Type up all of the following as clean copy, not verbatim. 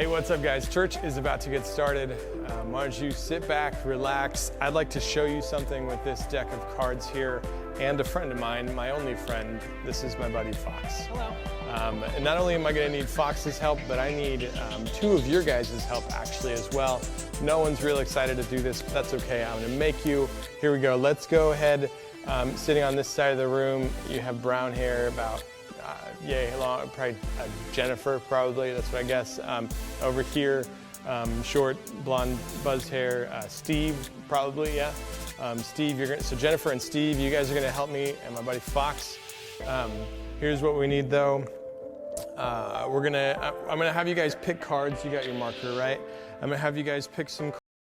Hey, what's up guys? Church is about to get started. Why don't you sit back, relax. I'd like to show you something with this deck of cards here and a friend of mine, my only friend. This is my buddy Fox. Hello. And not only am I gonna need Fox's help, but I need two of your guys' help actually as well. No one's real excited to do this, but that's okay. I'm gonna make you. Here we go. Let's go ahead. Sitting on this side of the room, you have brown hair about yay long, probably Jennifer, probably, that's what I guess. Over here, short blonde buzzed hair, Steve, probably, yeah. Steve, so Jennifer and Steve, you guys are gonna help me, and my buddy Fox. Here's what we need though. I'm gonna have you guys pick cards. You got your marker, right? I'm gonna have you guys pick some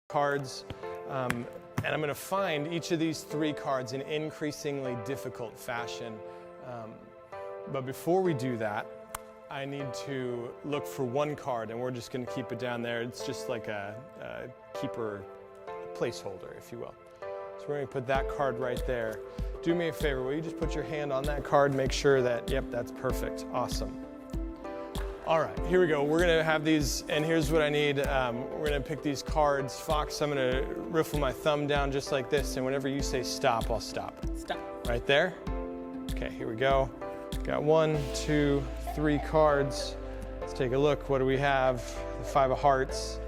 cards, and I'm gonna find each of these three cards in increasingly difficult fashion. But before we do that, I need to look for one card, and we're just going to keep it down there. It's just like a keeper placeholder, if you will. So we're going to put that card right there. Do me a favor, will you just put your hand on that card, make sure that, yep, that's perfect. Awesome. All right, here we go. We're going to have these, and here's what I need. We're going to pick these cards. Fox, I'm going to riffle my thumb down just like this, and whenever you say stop, I'll stop. Stop. Right there? Okay, here we go. Got 1, 2, 3 cards. Let's take a look. What do we have? The 5 of hearts,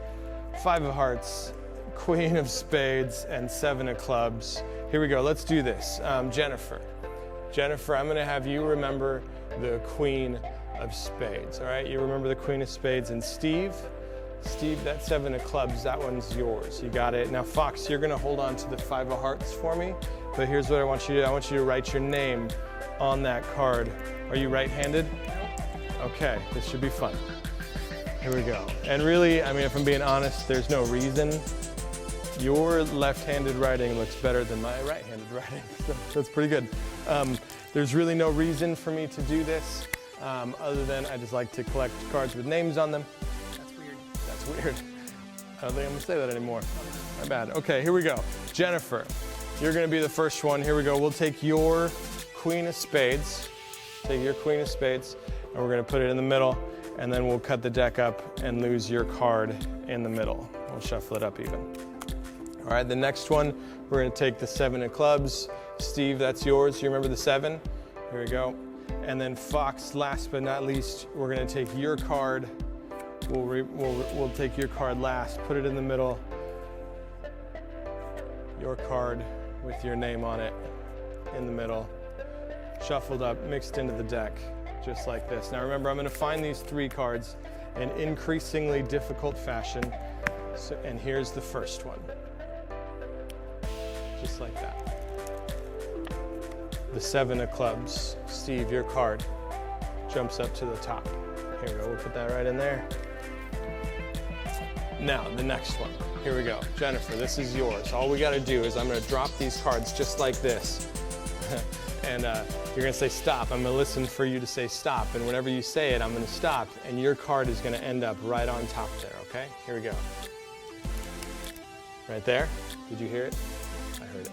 5 of hearts, Queen of spades, and 7 of clubs. Here we go. Let's do this. Jennifer, I'm going to have you remember the Queen of spades. All right, you remember the Queen of spades. And Steve, that 7 of clubs, that one's yours. You got it. Now, Fox, you're going to hold on to the 5 of hearts for me. But here's what I want you to do. I want you to write your name on that card. Are you right-handed? Okay, this should be fun. Here we go. And really, I mean, if I'm being honest, there's no reason. Your left-handed writing looks better than my right-handed writing. So that's pretty good. There's really no reason for me to do this, other than I just like to collect cards with names on them. That's weird. That's weird. I don't think I'm gonna say that anymore. My bad. Okay, here we go. Jennifer, you're gonna be the first one. Here we go. We'll take your Queen of spades. Take your Queen of spades, and we're gonna put it in the middle, and then we'll cut the deck up and lose your card in the middle. We'll shuffle it up even. All right, the next one, we're gonna take the 7 of clubs. Steve, that's yours. You remember the 7? Here we go. And then Fox, last but not least, we're gonna take your card. We'll take your card last, put it in the middle. Your card with your name on it in the middle. Shuffled up, mixed into the deck, just like this. Now remember, I'm gonna find these 3 cards in increasingly difficult fashion. And here's the first one. Just like that. The 7 of clubs. Steve, your card jumps up to the top. Here we go, we'll put that right in there. Now, the next one. Here we go. Jennifer, this is yours. All we gotta do is I'm gonna drop these cards just like this. And you're gonna say stop. I'm gonna listen for you to say stop. And whenever you say it, I'm gonna stop. And your card is gonna end up right on top there, okay? Here we go. Right there. Did you hear it? I heard it.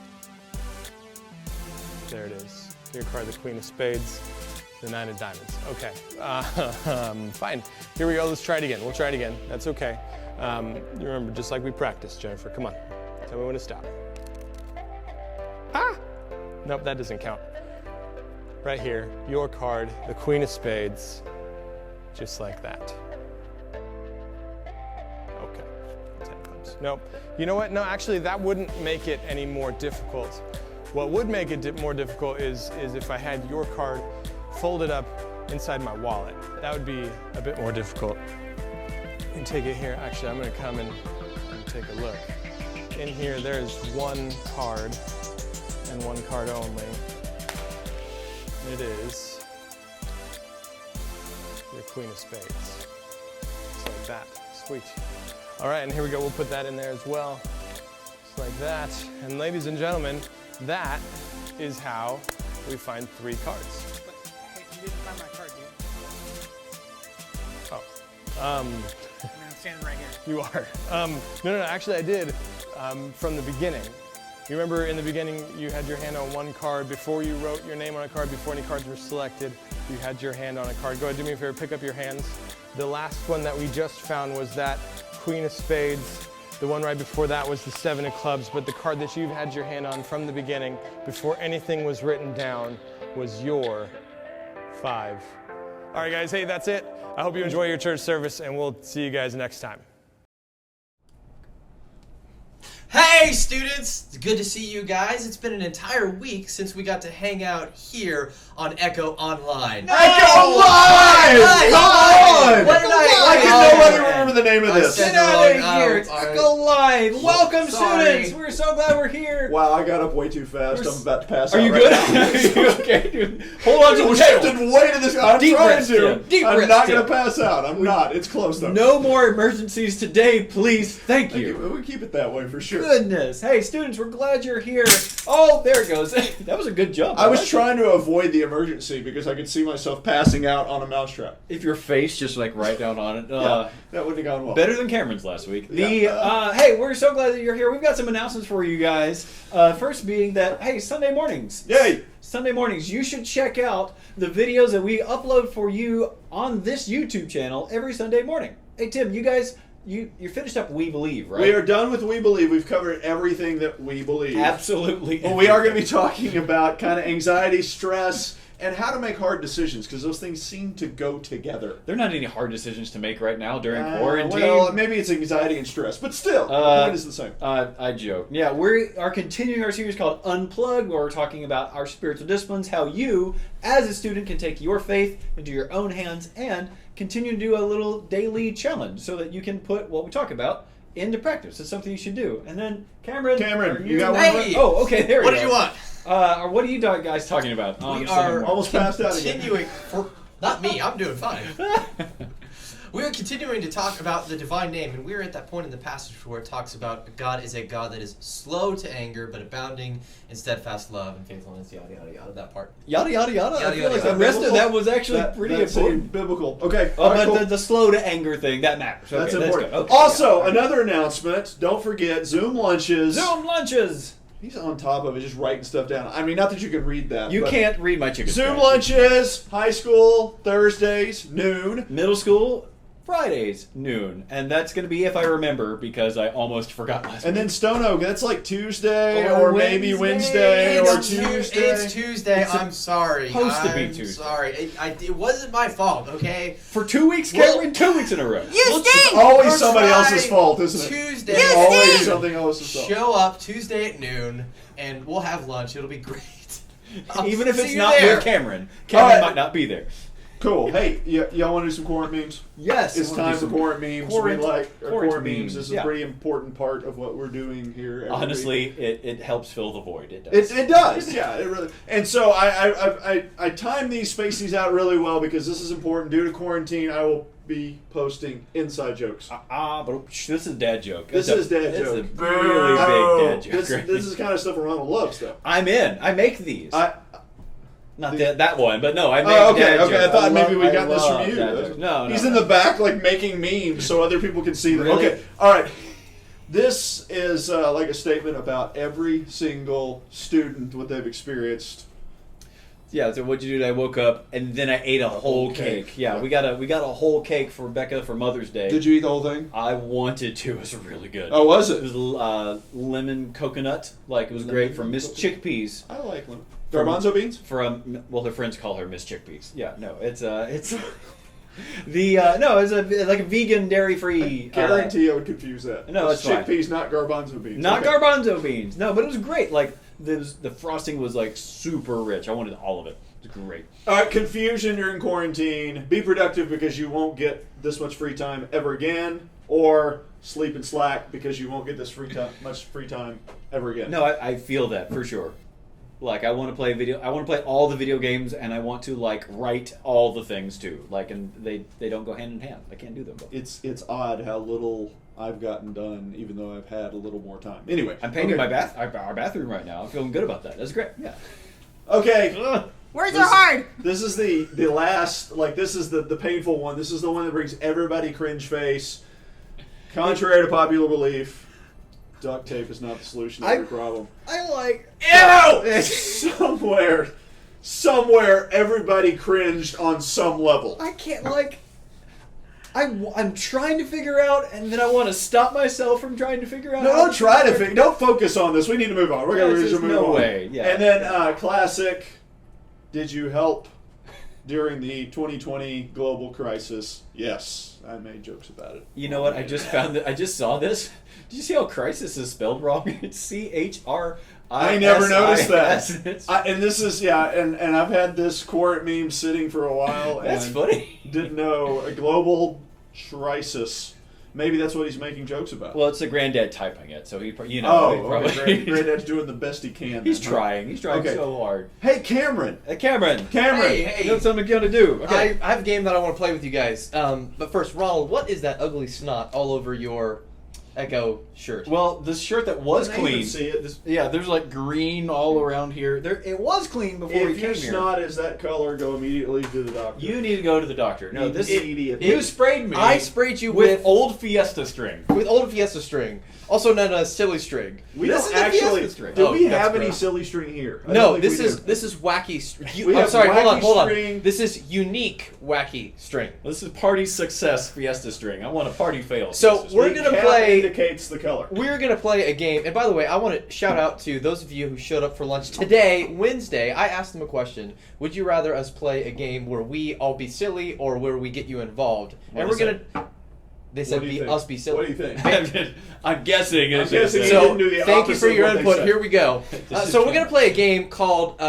There it is. Your card, the Queen of spades, the 9 of diamonds. Okay, fine. Here we go, let's try it again. We'll try it again, that's okay. You remember, just like we practiced, Jennifer, come on. Tell me when to stop. Ah! Nope, that doesn't count. Right here, your card, the Queen of spades, just like that. Okay, 10 clubs. Nope. You know what? No, actually, that wouldn't make it any more difficult. What would make it more difficult is if I had your card folded up inside my wallet. That would be a bit more difficult. You can take it here. Actually, I'm going to come and take a look. In here, there's 1 card and 1 card only. It is your Queen of spades. Just like that. Sweet. All right, and here we go. We'll put that in there as well. Just like that. And ladies and gentlemen, that is how we find 3 cards. But hey, you didn't find my card, dude. Oh. I mean, I'm standing right here. You are. No, actually I did from the beginning. You remember in the beginning you had your hand on 1 card before you wrote your name on a card, before any cards were selected, you had your hand on a card. Go ahead, do me a favor, pick up your hands. The last one that we just found was that Queen of Spades. The one right before that was the Seven of Clubs, but the card that you've had your hand on from the beginning, before anything was written down, was your 5. All right, guys, hey, that's it. I hope you enjoy your church service, and we'll see you guys next time. Hey students! It's good to see you guys. It's been an entire week since we got to hang out here on Echo Online. Echo Live! Come on! What did I can nobody remember the name of this. said Get out of wrong. here! It's Echo Live! Welcome, Sorry. students! We're so glad we're here! Wow, I got up way too fast. I'm about to pass Are out you right good? now. Are you okay, dude? Hold on to We're the table. shifting way to this. I'm Deep trying breaths, to. Tim. Deep I'm breaths, not going Tim. to pass out. I'm not. It's close though. No more emergencies today, please. Thank Thank you. you. We keep it that way for sure. Goodness. Hey, students, we're glad you're here. Oh, there it goes. That was a good jump. I was like it. trying to avoid the emergency because I could see myself passing out on a mousetrap. If your face just like right down on it. Yeah, that wouldn't have gone well. Better than Cameron's last week. Yeah. Hey, we're so glad that you're here. We've got some announcements for you guys. First being that, hey, Sunday mornings. Yay! Sunday mornings, you should check out the videos that we upload for you on this YouTube channel every Sunday morning. Hey, Tim, you guys, you finished up We Believe, right? We are done with We Believe. We've covered everything that we believe. Absolutely. Well, we are going to be talking about kind of anxiety, stress, and how to make hard decisions because those things seem to go together. There are not any hard decisions to make right now during quarantine. Well, maybe it's anxiety and stress, but still, the point is the same. I joke. Yeah, we are continuing our series called Unplugged, where we're talking about our spiritual disciplines, how you, as a student, can take your faith into your own hands and continue to do a little daily challenge so that you can put what we talk about into practice. It's something you should do. And then, Cameron, Cameron, are you got one? Hey! Oh, okay, there we go. What did you want? What are you guys talking about? We Sunday are morning? Almost passed out again. continuing for not me. I'm doing fine. We are continuing to talk about the divine name, and we're at that point in the passage where it talks about God is a God that is slow to anger, but abounding in steadfast love and faithfulness. Yada yada yada. That part. Yada yada yada. I Yada, feel yada, like yada. the rest of Biblical? that was actually pretty That's important. biblical. Okay. Oh, all right, but cool. the slow to anger thing, that matters. Okay, That's that's important. good. Okay, Also, yeah. another announcement. Don't forget Zoom lunches. Zoom lunches. He's on top of it, just writing stuff down. I mean, not that you can read that. You but can't read my chicken Zoom scratch. lunches, high school, Thursdays, noon. Middle school, Fridays, noon. And that's going to be if I remember because I almost forgot last And week. then Stone Oak, that's like Tuesday Or or maybe Wednesday. Wednesday or It's Tuesday. It's Tuesday. It's I'm sorry. supposed to be I'm Tuesday. Sorry. It wasn't my fault. Okay. For 2 weeks, Well- Cameron, 2 weeks in a row. It's always We'll somebody try else's fault, isn't it? Tuesday. It's always something else's fault. Show up Tuesday at noon, and we'll have lunch. It'll be great. I'll Even if see it's you not there. with Cameron. Cameron Alright. might not be there. Cool. Hey, y'all want to do some Corinth memes? Yes. It's time for Corinth memes. Corinth- We like Corinth Corinth memes. memes, This is yeah. a pretty important part of what we're doing here. every week. Honestly, it helps fill the void. It does. It does, yeah, it really. And so I time these, space these out really well because this is important. Due to quarantine, I will be posting inside jokes. But this is dad joke. This is dad It's joke. a really big dad joke. This, right? this is kind of stuff Ronald loves, though. I'm in. I make these. Not the- that one, but no, I make Oh, okay, dad okay. I jokes. thought maybe we I got this love from you. dad jokes. No, He's no, in no. the back, like making memes, so other people can see them. Really? Okay, all right. This is like a statement about every single student, what they've experienced. Yeah, so what'd you do today? I woke up and then I ate a whole cake. cake. Yeah, Yeah. we got a whole cake for Becca for Mother's Day. Did you eat the whole thing? I wanted to. It was really good. Oh, was It it? was lemon coconut. Like it was great from Miss Chickpeas. I like them. Garbanzo beans? From well, her friends call her Miss Chickpeas. Yeah, no, it's the no, it's like a vegan, dairy free. Guarantee I would confuse that. No, it's fine. chickpeas, not garbanzo beans. Not Okay. garbanzo beans. No, but it was great. Like the frosting was like super rich. I wanted all of it. It was great. All right, confusion during quarantine. Be productive because you won't get this much free time ever again, or sleep and slack because you won't get this much free time ever again. No, I feel that for sure. Like I want to play I want to play all the video games, and I want to like write all the things too. Like, and they don't go hand in hand. I can't do them both. It's odd how little I've gotten done, even though I've had a little more time. Anyway, I'm painting okay. our bathroom right now. I'm feeling good about that. That's great. Yeah. Okay. Words This- are hard. This is the last, like, this is the painful one. This is the one that brings everybody cringe face. Contrary to popular belief, duct tape is not the solution to every problem. I like. Somewhere, everybody cringed on some level. I can't like. I'm trying to figure out, and then I want to stop myself from trying to figure out. No, how don't try to figure. Don't focus on this. We need to move on. We're gonna There's move no on. way, yeah. And then classic. Did you help during the 2020 global crisis? Yes, I made jokes about it. You know what? I just found that. I just saw this. Did you see how crisis is spelled wrong? It's CHRISIS. I never noticed that. It's- And this is and I've had this quart meme sitting for a while. That's and funny. Didn't know a global crisis. Maybe that's what he's making jokes about. Well, it's the granddad typing it, so he, he oh, probably. okay. Granddad's doing the best he can. He's then, huh? trying. He's trying Okay. so hard. Hey, Cameron. Cameron. Hey. You have something you want to do. Okay. I have a game that I want to play with you guys. But first, Ronald, what is that ugly snot all over your Echo shirt? Well, this shirt that was I didn't even clean. see it. This, Yeah, there's like green all around here. There, it was clean before we if came your here. snot is that color, go immediately to the doctor. You need to go to the doctor. No, this idiot. you sprayed me. I sprayed you with with old Fiesta string. old Fiesta string, also known as silly string. We This don't is the actually. Fiesta string. Do Oh, we that's have any gross. silly string here? I No, don't think we do. this is wacky. We I'm have sorry. wacky Hold on. string. This is unique wacky string. This is party success Fiesta string. I want a party fail. So Fiesta we're string. gonna The play- cat indicates the color. We're gonna play a game, and by the way, I want to shout out to those of you who showed up for lunch today, Wednesday. I asked them a question: would you rather us play a game where we all be silly, or where we get you involved? What And we're is gonna. They said What do you think? us be silly. What do you think? I'm guessing. I'm it's guessing just- you So didn't do the thank you opposite for your of what they input. said. Here we go. This is So we're true. gonna play a game called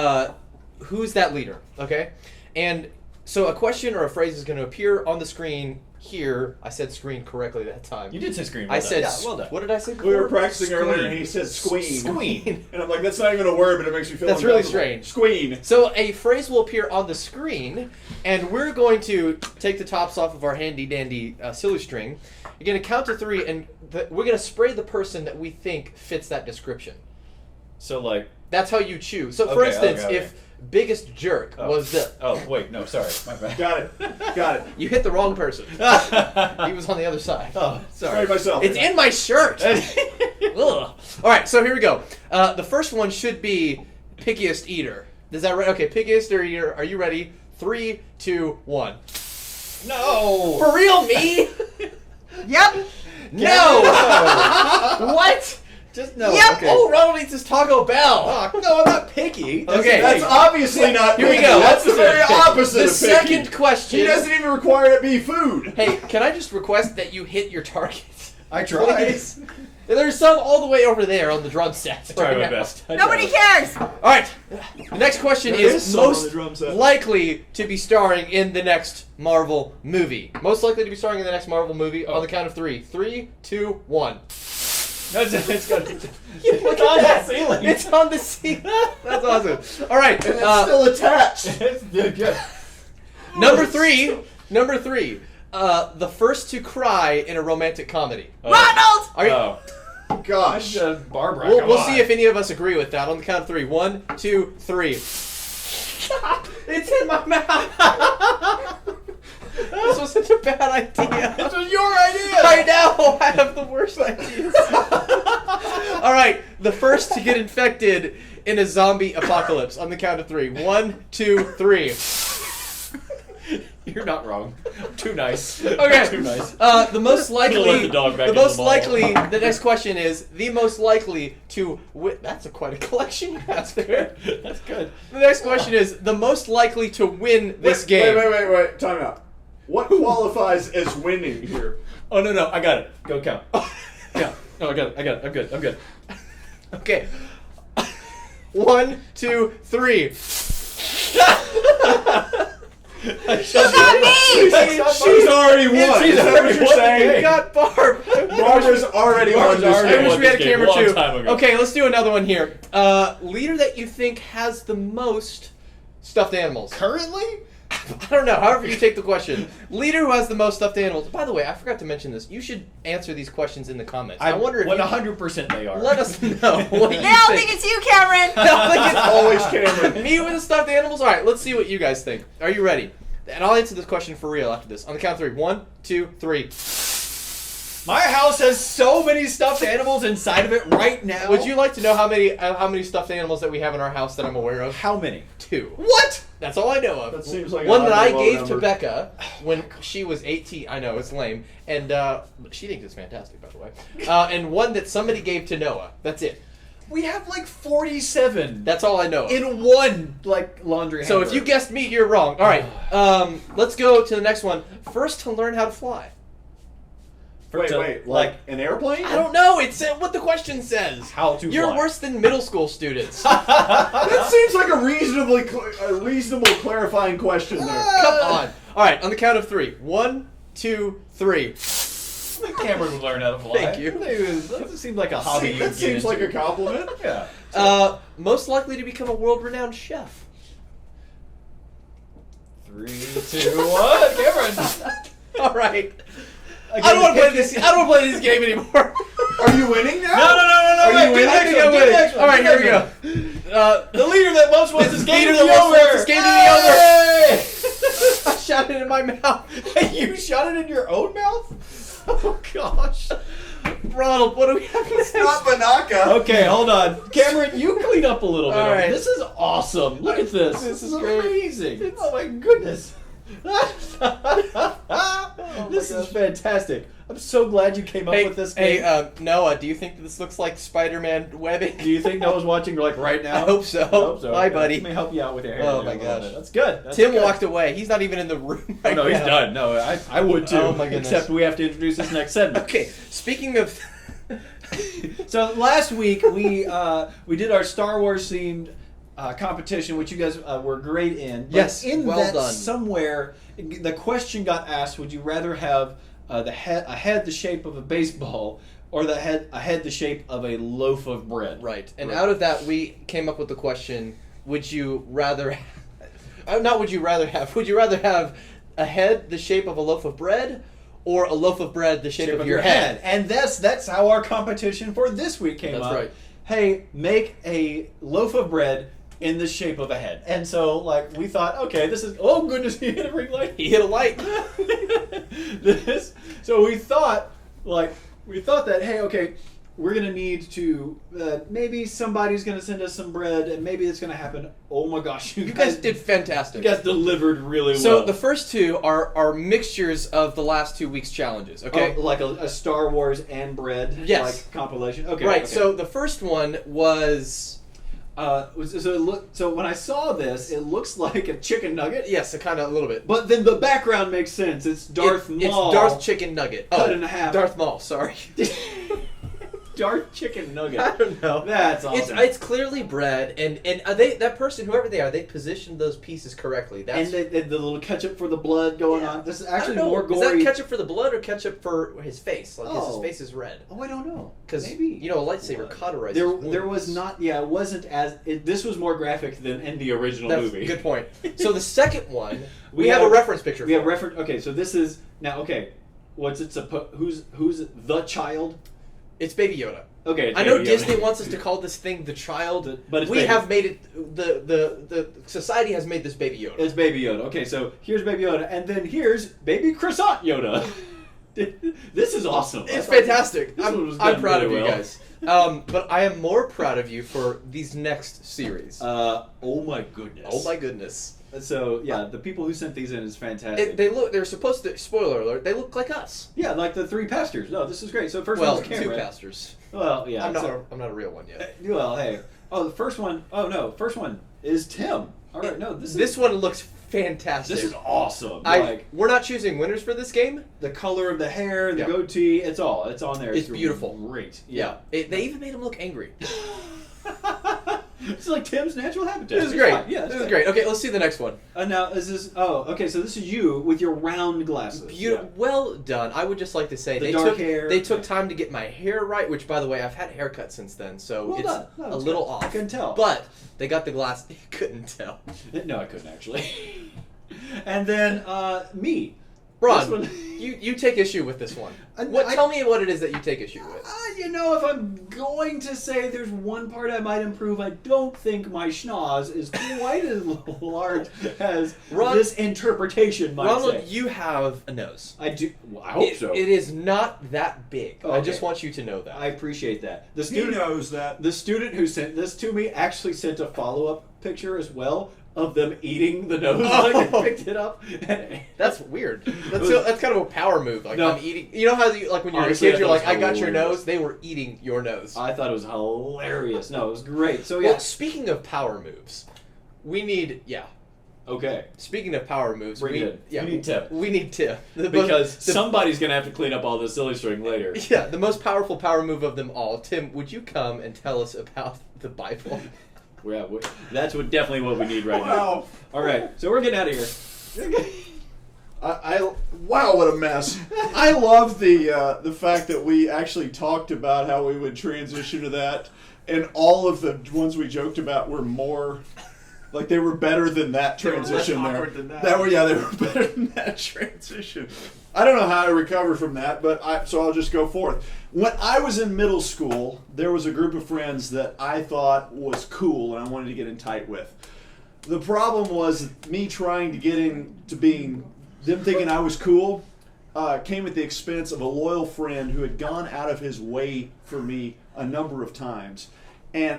Who's That Leader? Okay, and so a question or a phrase is gonna appear on the screen here. I said screen correctly that time. You did say screen. I Well done. said. Yeah, well done. What did I say? We were before? practicing earlier, and he said "squeen." Squeen. And I'm like, that's not even a word, but it makes me feel That's really uncomfortable. strange. Squeen. So a phrase will appear on the screen, and we're going to take the tops off of our handy dandy silly string. You're going to count to three, and we're going to spray the person that we think fits that description. So like. That's how you choose. So, for Okay, instance, okay. if biggest jerk was the, Oh wait, no, sorry, my bad. Got it. Got it. you hit the wrong person. He was on the other side. Oh, Sorry myself. It's in my shirt. Ugh. All right, so here we go. The first one should be pickiest eater. Is that right? Okay, pickiest eater. Are you ready? 3, 2, 1. No. For real, me? Yep. No. What? Just no. Yep. Okay. Oh, Ronald eats his Taco Bell. Oh, no, I'm not picky. Okay. That's obviously not. Here we picky. go. That's the very opposite The of picky. second question. He doesn't even require it be food. Hey, can I just request that you hit your target? I tried. Please? There's some all the way over there on the drum set. I tried right my now. best. I Nobody tried. cares. All right. The next question There is is some on most the drum set. likely to be starring in the next Marvel movie. Most likely to be starring in the next Marvel movie on the count of 3. 3, 2, 1. It's got. Look on at that. the ceiling. It's on the ceiling. That's awesome. All right. And it's still attached. It's good. Number 3. Number 3. The first to cry in a romantic comedy. Ronald. Are you? Oh. Gosh. Barbara. We'll, come we'll on. see if any of us agree with that on the count of 3. 1, 2, 3. It's in my mouth. This was such a bad idea. This was your idea. I know. I have the worst ideas. All right, the first to get infected in a zombie apocalypse on the count of 3. 1, 2, 3. You're not wrong. Too nice. Okay. Too nice. The most likely. let the dog back the in the most mall. likely. The next question is the most likely to. That's quite a collection you have there. That's good. The next question is the most likely to win this game. Wait. Time out. What qualifies as winning here? Oh no, I got it. Go count. Yeah. Oh, I got it. I'm good. Okay. 1, 2, 3. She's already won. She's Is that what already you're won the saying? game. You got Barb. Barbara's already won Barbara's this already I game. wish won we had a this game camera a long too. time ago. Okay, let's do another one here. Leader that you think has the most stuffed animals. Currently? I don't know. However you take the question. Leader who has the most stuffed animals. By the way, I forgot to mention this. You should answer these questions in the comments. I wonder if you 100% they are. let us know what you They all think. think it's you, Cameron. They all think it's Always Cameron. me with the stuffed animals. All right, let's see what you guys think. Are you ready? And I'll answer this question for real after this. On the count of 3. 1, 2, 3. My house has so many stuffed animals inside of it right now. Would you like to know how many stuffed animals that we have in our house that I'm aware of? How many? 2. What? That's all I know of. That seems like one an that I oddly low gave number. to Becca when she was 18. I know it's lame, and she thinks it's fantastic, by the way. And one that somebody gave to Noah. That's it. We have like 47 That's all I know of. in one like laundry. So if hamper. you guessed me, you're wrong. All right, let's go to the next one. First to learn how to fly. Wait, like an airplane? I don't know. It's what the question says. How to You're fly. worse than middle school students. That seems like a reasonable clarifying question there. Come on. All right, on the count of 3. 1, 2, 3. Cameron would learn how to fly. Thank you. That seems like a hobby. you'd That get seems like into. a compliment. Yeah. Most likely to become a world-renowned chef. 3, 2, 1. Cameron. All right. Again, I don't want to play pick this. it. I don't want to play this game anymore. Are you winning now? No. Are you wait, winning? do the next one, do the next one, All right, do the here we next go. one. The leader that most wants This this game leader to be that most over. wants this game to be over. Hey! I shot it in my mouth. You shot it in your own mouth? Oh gosh. Ronald, what do we have next? Not Banaka. Okay, hold on. Cameron, you clean up a little bit. All right. This is awesome. Look at this. This is great. amazing. Oh my goodness. This is fantastic. I'm so glad you came up with this game. Hey, Noah, do you think that this looks like Spider-Man webbing? Do you think Noah's watching like right now? I hope so. I hope so. Bye, Okay, buddy. Let me help you out with your hair. Oh, there my a little gosh. bit. That's good. That's Tim good. walked away. He's not even in the room Oh, right no, he's now. done. No, I would too. Oh, my goodness. Except we have to introduce this next segment. Okay, speaking of... So last week we did our Star Wars themed competition, which you guys were great in. But Yes, in well that done. somewhere the question got asked: would you rather have a head the shape of a baseball, or a head the shape of a loaf of bread? Right, and out of that we came up with the question, would you rather... not would you rather have... Would you rather have a head the shape of a loaf of bread, or a loaf of bread the shape of your head? And that's how our competition for this week came That's up. right. Hey, make a loaf of bread in the shape of a head. And so, like, we thought, okay, this is... Oh, goodness, he hit a ring light. He hit a light. So we thought that, hey, okay, we're going to need to... maybe somebody's going to send us some bread, and maybe it's going to happen. Oh, my gosh. You guys did fantastic. You guys delivered really So well. the first 2 are mixtures of the last 2 weeks' challenges, okay? Oh, like a Star Wars and bread Yes. like compilation. Okay. Right, okay. so the first one was... So when I saw this, it looks like a chicken nugget. Yes, a little bit. But then the background makes sense. It's Darth Maul. It's Darth Chicken Nugget. Cut in half. Darth Maul, sorry. Darth Chicken Nugget. I don't know. That's awesome. It's clearly bread, and are they, that person, whoever they are, they positioned those pieces correctly. That's, and the little ketchup for the blood going Yeah. on. This is I don't actually know, more Is gory. that ketchup for the blood or ketchup for his face? Like his Oh. face is red. Oh, I don't know. Because, Maybe. you know, a lightsaber Blood. cauterizes There wounds. was not. Yeah, it wasn't as. This was more graphic than in the original That's movie. a good point. So the second one, we We have have- a reference picture We for have it. reference. Okay, so this is now. Okay, what's it supposed? Who's the child? It's Baby Yoda. Okay, I know Baby Yoda. Disney wants us to call this thing the child, But it's we Baby. have made it, the society has made this Baby Yoda. It's Baby Yoda. Okay, so here's Baby Yoda, and then here's Baby Croissant Yoda. This is awesome. It's fantastic. This one was I'm done proud of really you well. guys. But I am more proud of you for these next series. Oh my goodness. Oh my goodness. So yeah, the people who sent these in is fantastic. They're supposed to, spoiler alert, they look like us. Yeah, like the 3 pastors. No, this is great. So first Well, one's 2 Cameron. pastors. Well, yeah. I'm so- not a real one yet. well, hey. Oh, the first one. Oh no, first one is Tim. All right, no, This one looks fantastic. This is awesome. Like we're not choosing winners for this game. the color of the hair, the Yeah. goatee, it's on there. It's beautiful. Great. Yeah. They even made him look angry. It's like Tim's natural habitat. This is It's great. fine. Yeah, it's This is great. great. Okay, let's see the next one. Now is this? Oh, okay. So this is you with your round glasses. Beautiful. Yeah. Well done. I would just like to say The they dark took hair. they took time to get my hair right, which by the way I've had a haircut since then, so Well it's done. No, a it's little good. off. I couldn't tell. But they got the glass. You couldn't tell. No, I couldn't actually. And then me. Ron, one- you take issue with this one. I- Tell me what it is that you take issue with. If I'm going to say there's one part I might improve, I don't think my schnoz is quite as large as this interpretation might Ronald, say. you have a nose. I do. Well, I hope so. It is not that big. I Okay. just want you to know that. I appreciate that. The He student, knows that. the student who sent this to me actually sent a follow-up picture as well of them eating the nose. Like they picked it up. That's weird. That's kind of a power move. Like No. I'm eating. You know how like when you're Honestly, a kid, I you're thought like, it I was got your hilarious. nose. They were eating your nose. I thought it was hilarious. No, it was great. So yeah. Well, speaking of power moves, we need Okay. Speaking of power moves, Bring we it in. We need Tip. We need Tip Because somebody's gonna have to clean up all this silly string later. Yeah, the most powerful power move of them all. Tim, would you come and tell us about the Bible? That's definitely what we need right now. Wow. All right, so we're getting out of here. Wow, what a mess! I love the fact that we actually talked about how we would transition to that, and all of the ones we joked about were more like they were better than that They were less transition. awkward than that. They were better than that transition. I don't know how I recover from that, so I'll just go forth. When I was in middle school, there was a group of friends that I thought was cool and I wanted to get in tight with. The problem was me trying to get into being them thinking I was cool came at the expense of a loyal friend who had gone out of his way for me a number of times, and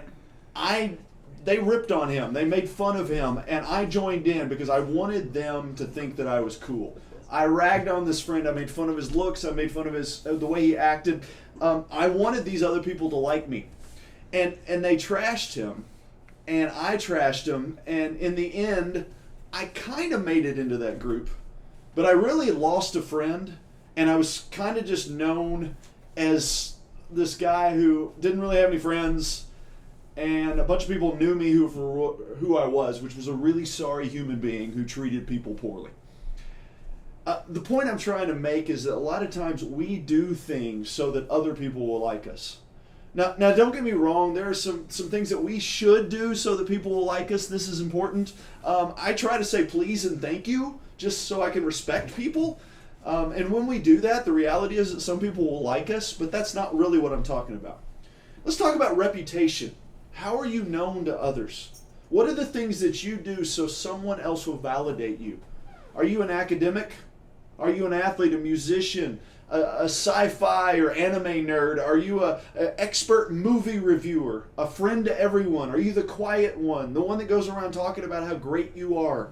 they ripped on him, they made fun of him, and I joined in because I wanted them to think that I was cool. I ragged on this friend, I made fun of his looks, I made fun of the way he acted. I wanted these other people to like me, and they trashed him, and I trashed him, and in the end, I kind of made it into that group. But I really lost a friend, and I was kind of just known as this guy who didn't really have any friends, and a bunch of people knew me for who I was, which was a really sorry human being who treated people poorly. The point I'm trying to make is that a lot of times we do things so that other people will like us. Now don't get me wrong, there are some things that we should do so that people will like us. This is important. I try to say please and thank you, just so I can respect people. And when we do that, the reality is that some people will like us, but that's not really what I'm talking about. Let's talk about reputation. How are you known to others? What are the things that you do so someone else will validate you? Are you an academic? Are you an athlete, a musician, a sci-fi or anime nerd? Are you an expert movie reviewer, a friend to everyone? Are you the quiet one, the one that goes around talking about how great you are?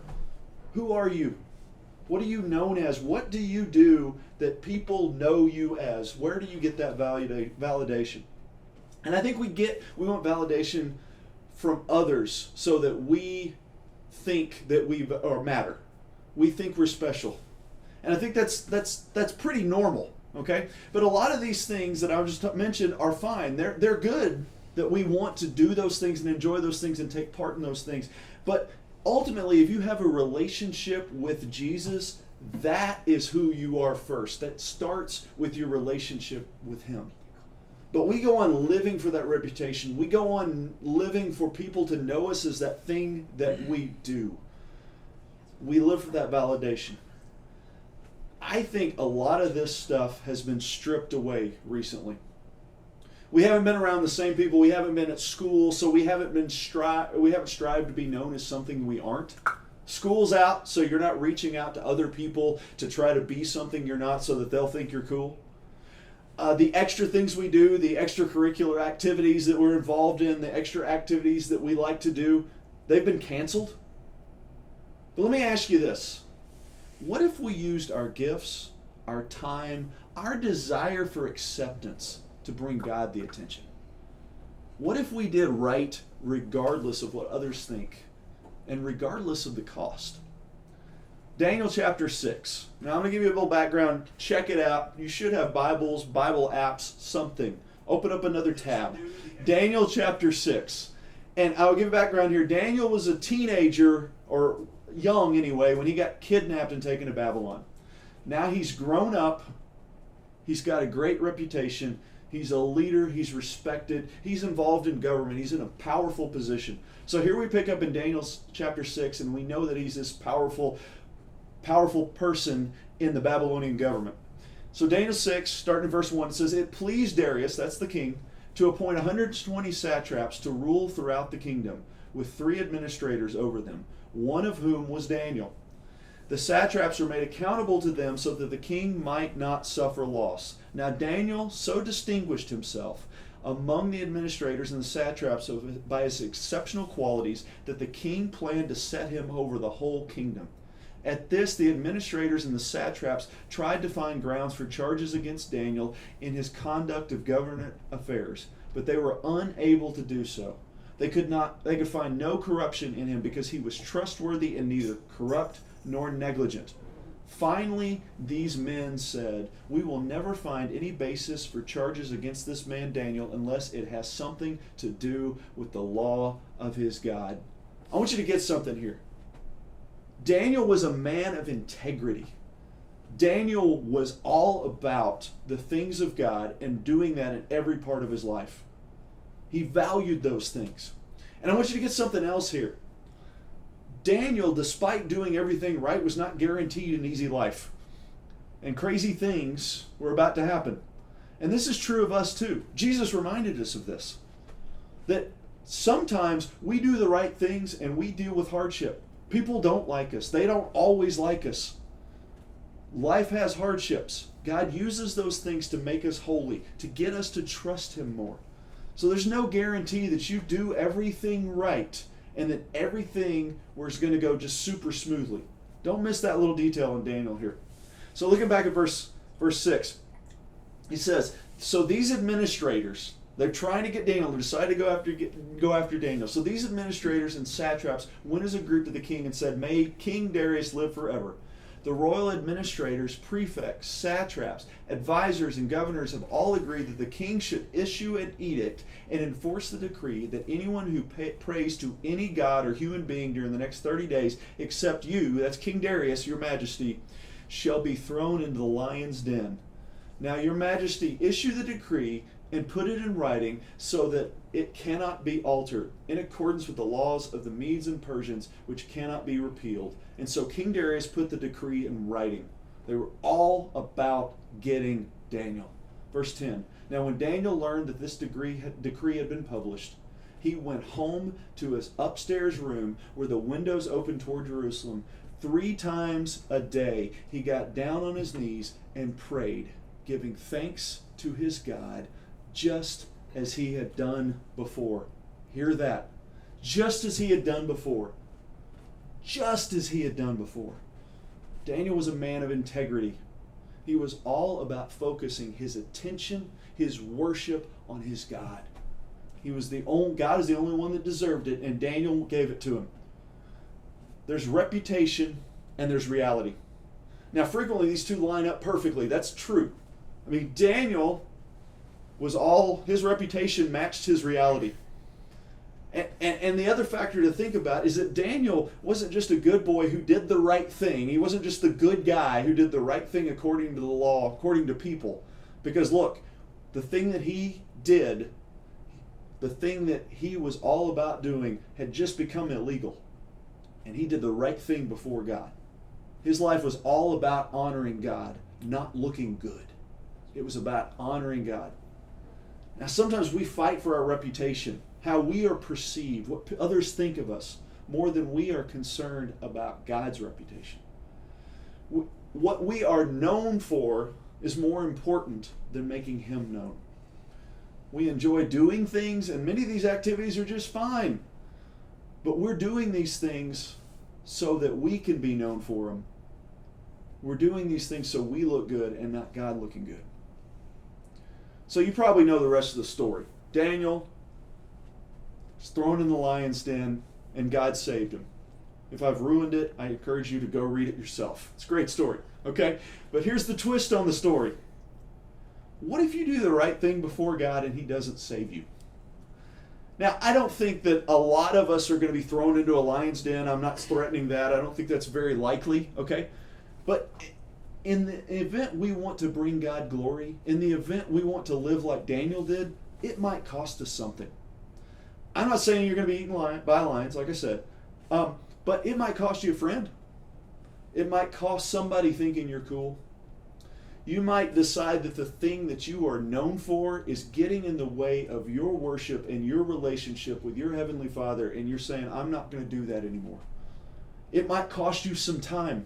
Who are you? What are you known as? What do you do that people know you as? Where do you get that validation? And I think we want validation from others so that we think that we matter. We think we're special. And I think that's pretty normal, okay? But a lot of these things that I just mentioned are fine. They're good that we want to do those things and enjoy those things and take part in those things. But ultimately, if you have a relationship with Jesus, that is who you are first. That starts with your relationship with Him. But we go on living for that reputation. We go on living for people to know us as that thing that we do. We live for that validation. I think a lot of this stuff has been stripped away recently. We haven't been around the same people. We haven't been at school, so we haven't strived to be known as something we aren't. School's out, so you're not reaching out to other people to try to be something you're not so that they'll think you're cool. The extra things we do, the extracurricular activities that we're involved in, the extra activities that we like to do, they've been canceled. But let me ask you this. What if we used our gifts, our time, our desire for acceptance to bring God the attention? What if we did right regardless of what others think and regardless of the cost? Daniel chapter 6. Now I'm going to give you a little background. Check it out. You should have Bibles, Bible apps, something. Open up another tab. Daniel chapter 6. And I'll give a background here. Daniel was a teenager, or young anyway, when he got kidnapped and taken to Babylon. Now he's grown up. He's got a great reputation. He's a leader. He's respected. He's involved in government. He's in a powerful position. So here we pick up in Daniel chapter 6, and we know that he's this powerful person, in the Babylonian government. So Daniel 6, starting in verse 1, it says, "It pleased Darius," that's the king, "to appoint 120 satraps to rule throughout the kingdom, with 3 administrators over them, one of whom was Daniel. The satraps were made accountable to them so that the king might not suffer loss. Now Daniel so distinguished himself among the administrators and the satraps by his exceptional qualities that the king planned to set him over the whole kingdom. At this, the administrators and the satraps tried to find grounds for charges against Daniel in his conduct of government affairs, but they were unable to do so. They could find no corruption in him because he was trustworthy and neither corrupt nor negligent. Finally, these men said, 'We will never find any basis for charges against this man Daniel unless it has something to do with the law of his God.'" I want you to get something here. Daniel was a man of integrity. Daniel was all about the things of God and doing that in every part of his life. He valued those things. And I want you to get something else here. Daniel, despite doing everything right, was not guaranteed an easy life. And crazy things were about to happen. And this is true of us too. Jesus reminded us of this. That sometimes we do the right things and we deal with hardship. People don't like us. They don't always like us. Life has hardships. God uses those things to make us holy, to get us to trust Him more. So there's no guarantee that you do everything right and that everything was going to go just super smoothly. Don't miss that little detail in Daniel here. So looking back at verse 6, he says, so these administrators, they're trying to get Daniel. They decide to go after Daniel. So these administrators and satraps went as a group to the king and said, "May King Darius live forever." The royal administrators, prefects, satraps, advisors, and governors have all agreed that the king should issue an edict and enforce the decree that anyone who prays to any god or human being during the next 30 days, except you, that's King Darius, your majesty, shall be thrown into the lion's den. Now, your majesty, issue the decree and put it in writing so that it cannot be altered, in accordance with the laws of the Medes and Persians, which cannot be repealed. And so King Darius put the decree in writing. They were all about getting Daniel. Verse 10, now when Daniel learned that this decree had been published, he went home to his upstairs room where the windows opened toward Jerusalem. 3 times a day he got down on his knees and prayed, giving thanks to his God, just as he had done before. Hear that. Just as he had done before. Just as he had done before. Daniel was a man of integrity. He was all about focusing his attention, his worship on his God. God is the only one that deserved it, and Daniel gave it to him. There's reputation and there's reality. Now, frequently these two line up perfectly. That's true. I mean, Daniel his reputation matched his reality. And the other factor to think about is that Daniel wasn't just a good boy who did the right thing. He wasn't just the good guy who did the right thing according to the law, according to people. Because look, the thing that he did, the thing that he was all about doing had just become illegal. And he did the right thing before God. His life was all about honoring God, not looking good. It was about honoring God. Now, sometimes we fight for our reputation, how we are perceived, what others think of us, more than we are concerned about God's reputation. What we are known for is more important than making Him known. We enjoy doing things, and many of these activities are just fine. But we're doing these things so that we can be known for them. We're doing these things so we look good and not God looking good. So you probably know the rest of the story. Daniel was thrown in the lion's den, and God saved him. If I've ruined it, I encourage you to go read it yourself. It's a great story, okay? But here's the twist on the story. What if you do the right thing before God and He doesn't save you? Now, I don't think that a lot of us are going to be thrown into a lion's den. I'm not threatening that. I don't think that's very likely, okay? But in the event we want to bring God glory, in the event we want to live like Daniel did, it might cost us something. I'm not saying you're going to be eaten by lions, like I said, but it might cost you a friend. It might cost somebody thinking you're cool. You might decide that the thing that you are known for is getting in the way of your worship and your relationship with your Heavenly Father, and you're saying, I'm not going to do that anymore. It might cost you some time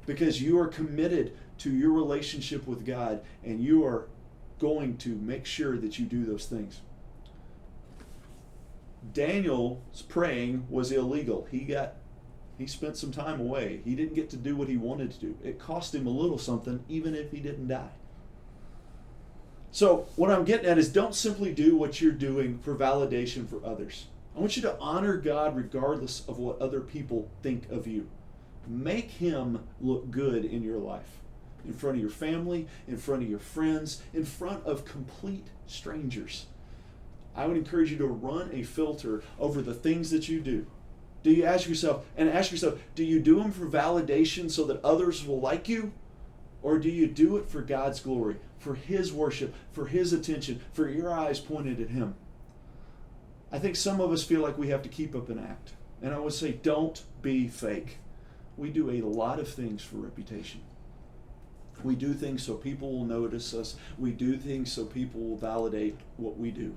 because you are committed to your relationship with God, and you are going to make sure that you do those things. Daniel's praying was illegal. He spent some time away. He didn't get to do what he wanted to do. It cost him a little something, even if he didn't die. So what I'm getting at is, don't simply do what you're doing for validation for others. I want you to honor God regardless of what other people think of you. Make Him look good in your life, in front of your family, in front of your friends, in front of complete strangers. I would encourage you to run a filter over the things that you do. Do you ask yourself, do you do them for validation so that others will like you? Or do you do it for God's glory, for His worship, for His attention, for your eyes pointed at Him? I think some of us feel like we have to keep up an act. And I would say, don't be fake. We do a lot of things for reputation. We do things so people will notice us. We do things so people will validate what we do.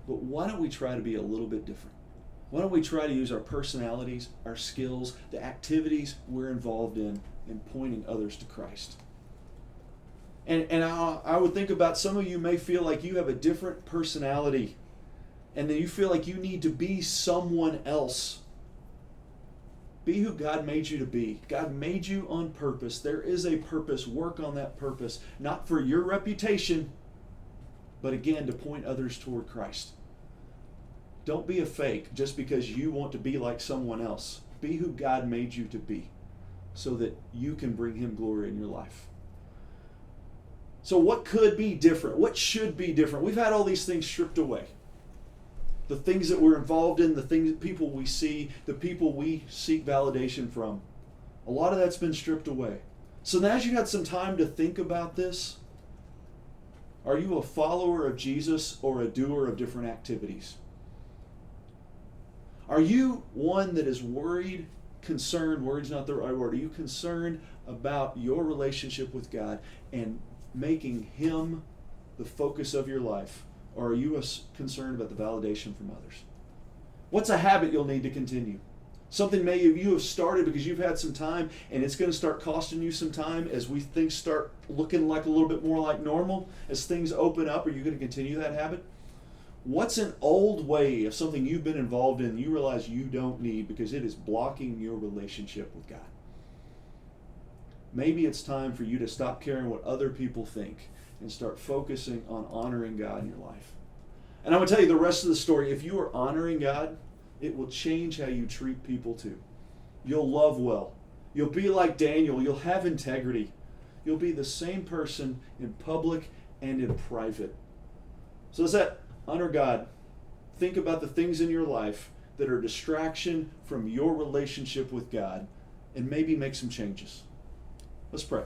But why don't we try to be a little bit different? Why don't we try to use our personalities, our skills, the activities we're involved in pointing others to Christ? And I would think about, some of you may feel like you have a different personality, and then you feel like you need to be someone else. Be who God made you to be. God made you on purpose. There is a purpose. Work on that purpose, not for your reputation, but again, to point others toward Christ. Don't be a fake just because you want to be like someone else. Be who God made you to be so that you can bring Him glory in your life. So what could be different? What should be different? We've had all these things stripped away. The things that we're involved in, the things, people we see, the people we seek validation from. A lot of that's been stripped away. So now as you had some time to think about this, are you a follower of Jesus or a doer of different activities? Are you one that is concerned, worried's not the right word, are you concerned about your relationship with God and making Him the focus of your life? Or are you concerned about the validation from others? What's a habit you'll need to continue? Something maybe you have started because you've had some time, and it's going to start costing you some time as things start looking like a little bit more like normal. As things open up, are you going to continue that habit? What's an old way of something you've been involved in you realize you don't need because it is blocking your relationship with God? Maybe it's time for you to stop caring what other people think and start focusing on honoring God in your life. And I'm going to tell you the rest of the story. If you are honoring God, it will change how you treat people too. You'll love well. You'll be like Daniel. You'll have integrity. You'll be the same person in public and in private. So that's that. Honor God. Think about the things in your life that are a distraction from your relationship with God, and maybe make some changes. Let's pray.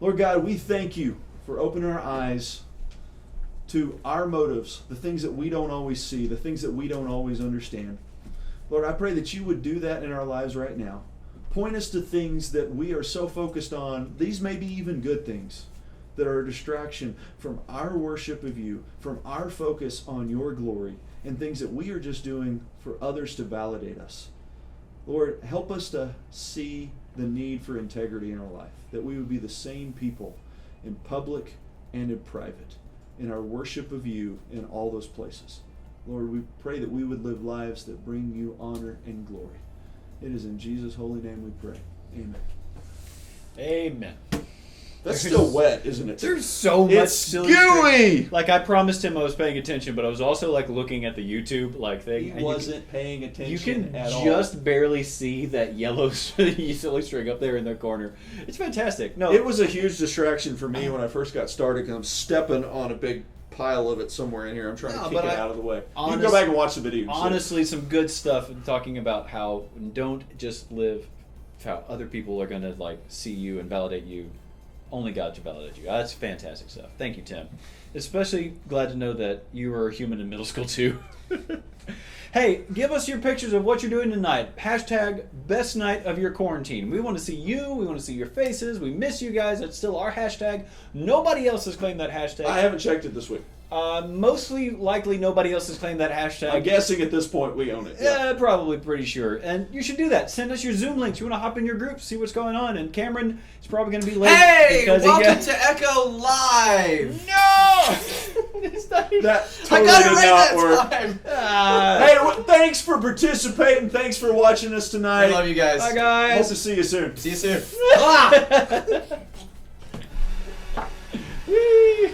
Lord God, we thank You for opening our eyes to our motives, the things that we don't always see, the things that we don't always understand. Lord, I pray that You would do that in our lives right now. Point us to things that we are so focused on. These may be even good things that are a distraction from our worship of You, from our focus on Your glory, and things that we are just doing for others to validate us. Lord, help us to see the need for integrity in our life, that we would be the same people in public and in private, in our worship of You in all those places. Lord, we pray that we would live lives that bring You honor and glory. It is in Jesus' holy name we pray. Amen. Amen. That's still wet, isn't it? There's so much It's silly gooey! stuff. Like, I promised him I was paying attention, but I was also like looking at the YouTube thing. He and wasn't paying attention You can at all. just barely see that yellow silly string up there in the corner. It's fantastic. No, It was a huge distraction for me when I first got started because I'm stepping on a big pile of it somewhere in here. I'm trying to kick it out of the way. You can go back and watch the video. honestly, some good stuff talking about how don't just live how other people are going to like see you and validate you. only God to validate you. That's fantastic stuff. Thank you, Tim. Especially glad to know that you were a human in middle school too. Hey, give us your pictures of what you're doing tonight. Hashtag best night of your quarantine. We want to see you. We want to see your faces. We miss you guys. That's still our hashtag. Nobody else has claimed that hashtag. I haven't checked it this week. Mostly likely nobody else has claimed that hashtag. I'm guessing at this point we own it. Yeah, probably pretty sure. And you should do that. Send us your Zoom links. You want to hop in your group, see what's going on. And Cameron is probably going to be late. Hey, because welcome to Echo Live. No! It's not even- That I totally got it did right not that work. time. Hey, thanks for participating. Thanks for watching us I tonight. love you guys. Bye, Hope guys. to see you soon. See you soon. Whee!